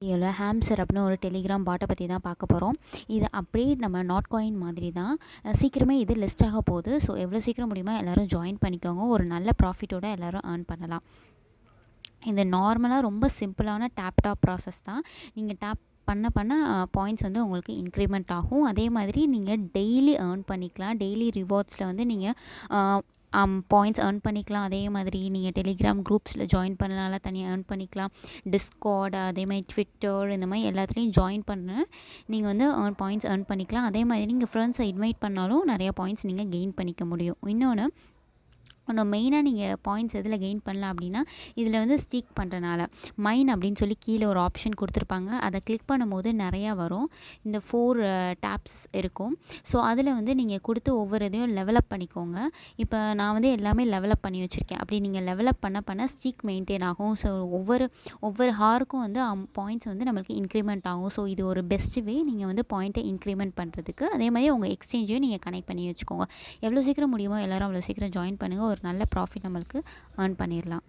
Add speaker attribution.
Speaker 1: இதில் ஹாம்ஸ்டர் அப்படின்னு ஒரு டெலிகிராம் பாட்டை பற்றி தான் பார்க்க போகிறோம். இது அப்படியே நம்ம நாட் காயின் மாதிரி தான். சீக்கிரமே இது லிஸ்ட் ஆக போகுது. ஸோ எவ்வளோ சீக்கிரம் முடியுமோ எல்லோரும் ஜாயின் பண்ணிக்கோங்க. ஒரு நல்ல ப்ராஃபிட்டோட எல்லோரும் ஏர்ன் பண்ணலாம். இது நார்மலாக ரொம்ப சிம்பிளான டாப் ப்ராசஸ் தான். நீங்கள் டேப் பண்ண பண்ண பாயிண்ட்ஸ் வந்து உங்களுக்கு இன்க்ரிமெண்ட் ஆகும். அதே மாதிரி நீங்கள் டெய்லி ஏர்ன் பண்ணிக்கலாம். டெய்லி ரிவார்ட்ஸில் வந்து நீங்கள் பாயிண்ட்ஸ் ஏர்ன் பண்ணிக்கலாம். அதே மாதிரி நீங்கள் டெலிகிராம் குரூப்ஸில் ஜாயின் பண்ணனால தனியாக ஏர்ன் பண்ணிக்கலாம். டிஸ்கார்ட் அதே மாதிரி ட்விட்டர் இந்த மாதிரி எல்லாத்துலேயும் ஜாயின் பண்ண நீங்கள் வந்து பாயிண்ட்ஸ் ஏர்ன் பண்ணிக்கலாம். அதே மாதிரி நீங்கள் ஃப்ரெண்ட்ஸை இன்வைட் பண்ணாலும் நிறையா பாயிண்ட்ஸ் நீங்கள் கெயின் பண்ணிக்க முடியும். இன்னொன்று மெயினாக நீங்கள் பாயிண்ட்ஸ் எதில் கெயின் பண்ணலாம் அப்படின்னா, இதில் வந்து ஸ்டிக் பண்ணுறனால மைன் அப்படின்னு சொல்லி கீழே ஒரு ஆப்ஷன் கொடுத்துருப்பாங்க. அதை கிளிக் பண்ணும்போது நிறையா வரும். இந்த 4 டேப்ஸ் இருக்கும். ஸோ அதில் வந்து நீங்கள் கொடுத்து ஒவ்வொரு இதையும் லெவலப் பண்ணிக்கோங்க. இப்போ நான் வந்து எல்லாமே லெவலப் பண்ணி வச்சுருக்கேன். அப்படி நீங்கள் லெவலப் பண்ண பண்ண ஸ்டிக் மெயின்டைன் ஆகும். ஸோ ஒவ்வொரு ஹாருக்கும் வந்து பாயிண்ட்ஸ் வந்து நம்மளுக்கு இன்க்ரிமெண்ட் ஆகும். ஸோ இது ஒரு பெஸ்ட் வே நீங்கள் வந்து பாயிண்ட்டை இன்க்ரிமெண்ட் பண்ணுறதுக்கு. அதே மாதிரி உங்கள் எக்ஸ்சேஞ்சையும் நீங்கள் கனெக்ட் பண்ணி வச்சுக்கோங்க. எவ்வளோ சீக்கிரம் முடியுமோ எல்லோரும் அவ்வளோ சீக்கிரம் ஜாயின் பண்ணுங்கள். ஒரு நல்ல ப்ராஃபிட் நம்மளுக்கு ஏர்ன் பண்ணிடலாம்.